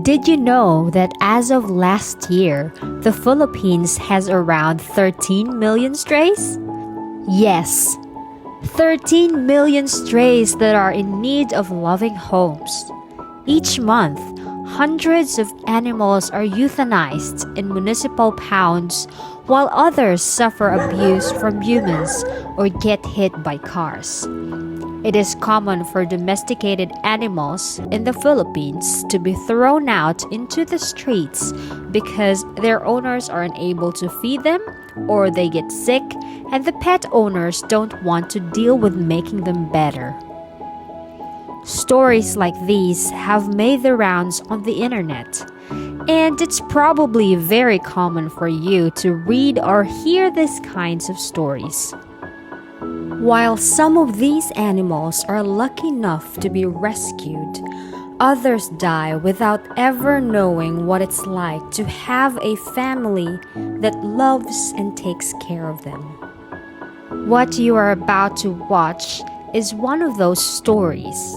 Did you know that as of last year, the Philippines has around 13 million strays? Yes, 13 million strays that are in need of loving homes. Each month, hundreds of animals are euthanized in municipal pounds while others suffer abuse from humans or get hit by cars. It is common for domesticated animals in the Philippines to be thrown out into the streets because their owners are unable to feed them or they get sick and the pet owners don't want to deal with making them better. Stories like these have made the rounds on the internet, and it's probably very common for you to read or hear these kinds of stories. While some of these animals are lucky enough to be rescued, others die without ever knowing what it's like to have a family that loves and takes care of them. What you are about to watch is one of those stories.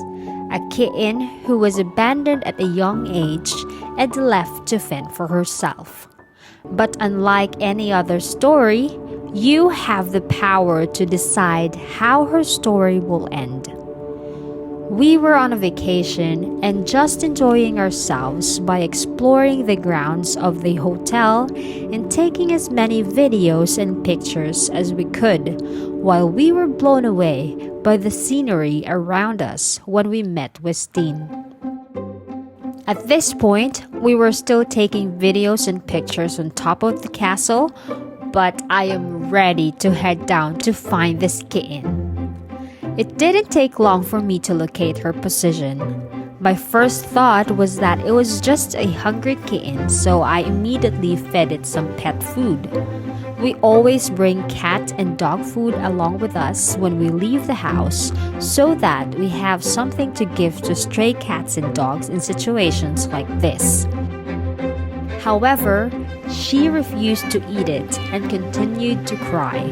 A kitten who was abandoned at a young age and left to fend for herself. But unlike any other story, you have the power to decide how her story will end. We were on a vacation and just enjoying ourselves by exploring the grounds of the hotel and taking as many videos and pictures as we could while we were blown away by the scenery around us when we met Westyn. At this point, we were still taking videos and pictures on top of the castle, but I am ready to head down to find this kitten. It didn't take long for me to locate her position. My first thought was that it was just a hungry kitten, so I immediately fed it some pet food. We always bring cat and dog food along with us when we leave the house so that we have something to give to stray cats and dogs in situations like this. However, she refused to eat it and continued to cry.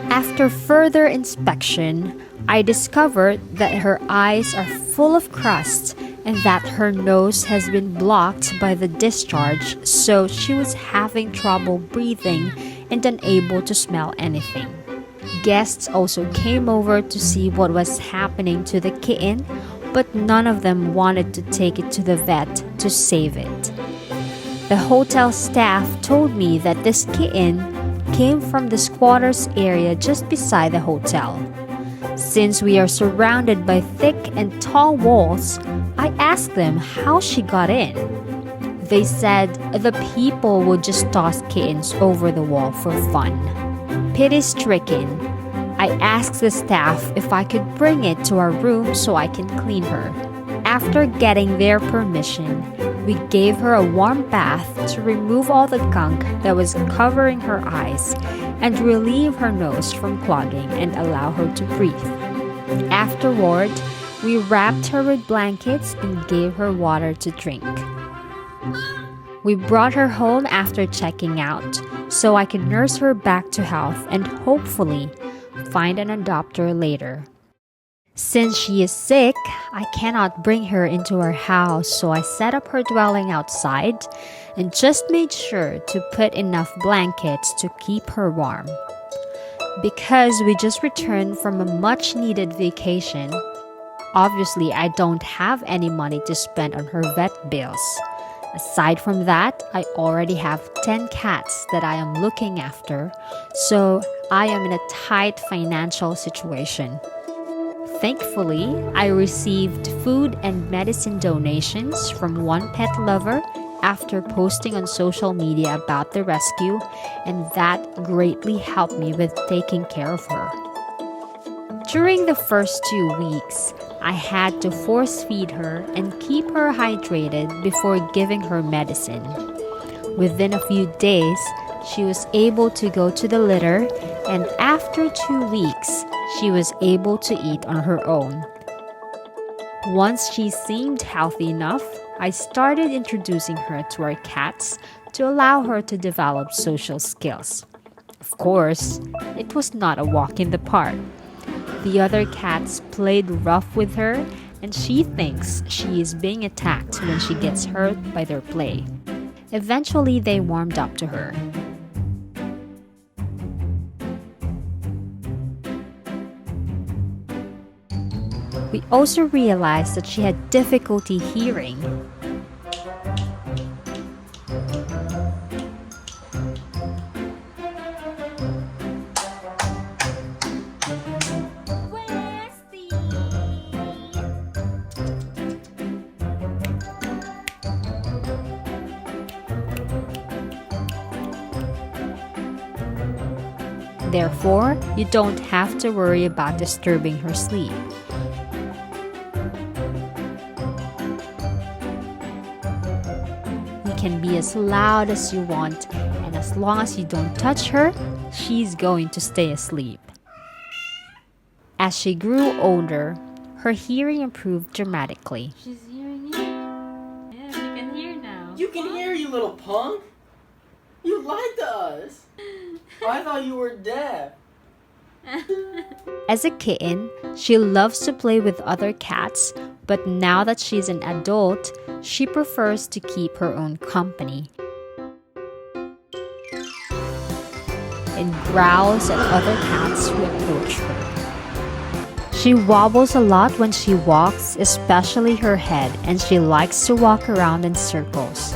After further inspection, I discovered that her eyes are full of crust and that her nose has been blocked by the discharge, so she was having trouble breathing and unable to smell anything. Guests also came over to see what was happening to the kitten, but none of them wanted to take it to the vet to save it. The hotel staff told me that this kitten came from the squatters area just beside the hotel. Since we are surrounded by thick and tall walls, I asked them how she got in. They said the people would just toss kittens over the wall for fun. Pity-stricken, I asked the staff if I could bring it to our room so I can clean her. After getting their permission, we gave her a warm bath to remove all the gunk that was covering her eyes and relieve her nose from clogging and allow her to breathe. Afterward, we wrapped her with blankets and gave her water to drink. We brought her home after checking out so I could nurse her back to health and hopefully find an adopter later. Since she is sick, I cannot bring her into our house, so I set up her dwelling outside and just made sure to put enough blankets to keep her warm. Because we just returned from a much-needed vacation, obviously I don't have any money to spend on her vet bills. Aside from that, I already have 10 cats that I am looking after, so I am in a tight financial situation. Thankfully, I received food and medicine donations from one pet lover after posting on social media about the rescue, and that greatly helped me with taking care of her. During the first 2 weeks, I had to force feed her and keep her hydrated before giving her medicine. Within a few days, she was able to go to the litter, and after 2 weeks, she was able to eat on her own. Once she seemed healthy enough, I started introducing her to our cats to allow her to develop social skills. Of course, it was not a walk in the park. The other cats played rough with her and she thinks she is being attacked when she gets hurt by their play. Eventually, they warmed up to her. We also realized that she had difficulty hearing. Therefore, you don't have to worry about disturbing her sleep. You can be as loud as you want, and as long as you don't touch her, she's going to stay asleep. As she grew older, her hearing improved dramatically. She's hearing you? Yeah, she can hear now. You can hear, you little punk. You lied to us. I thought you were deaf. As a kitten, she loves to play with other cats, but now that she's an adult, she prefers to keep her own company and growls at other cats who approach her. She wobbles a lot when she walks, especially her head, and she likes to walk around in circles.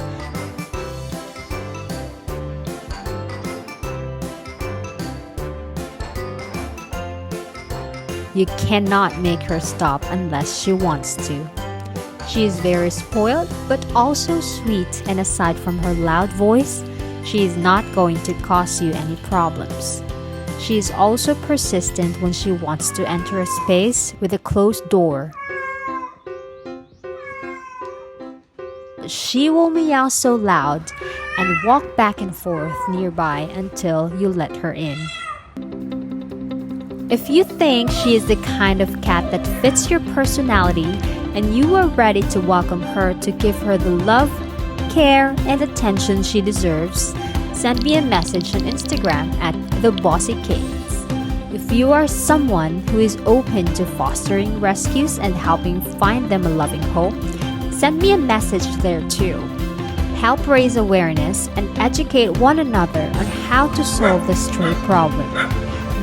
You cannot make her stop unless she wants to. She is very spoiled, but also sweet, and aside from her loud voice, she is not going to cause you any problems. She is also persistent when she wants to enter a space with a closed door. She will meow so loud and walk back and forth nearby until you let her in. If you think she is the kind of cat that fits your personality and you are ready to welcome her to give her the love, care, and attention she deserves, send me a message on Instagram at @thebossykittens. If you are someone who is open to fostering rescues and helping find them a loving home, send me a message there too. Help raise awareness and educate one another on how to solve the stray problem.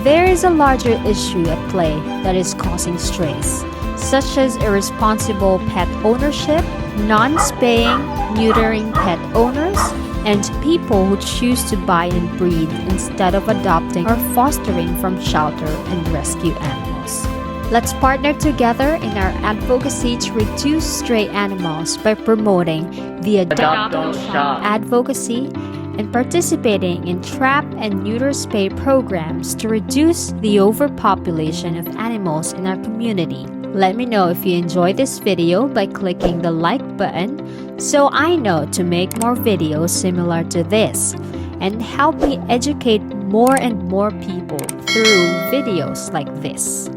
There is a larger issue at play that is causing strays, such as irresponsible pet ownership, non-spaying, neutering pet owners, and people who choose to buy and breed instead of adopting or fostering from shelter and rescue animals. Let's partner together in our advocacy to reduce stray animals by promoting the Adopt Don't Shop advocacy and participating in trap and neuter spay programs to reduce the overpopulation of animals in our community. Let me know if you enjoyed this video by clicking the like button so I know to make more videos similar to this, and help me educate more and more people through videos like this.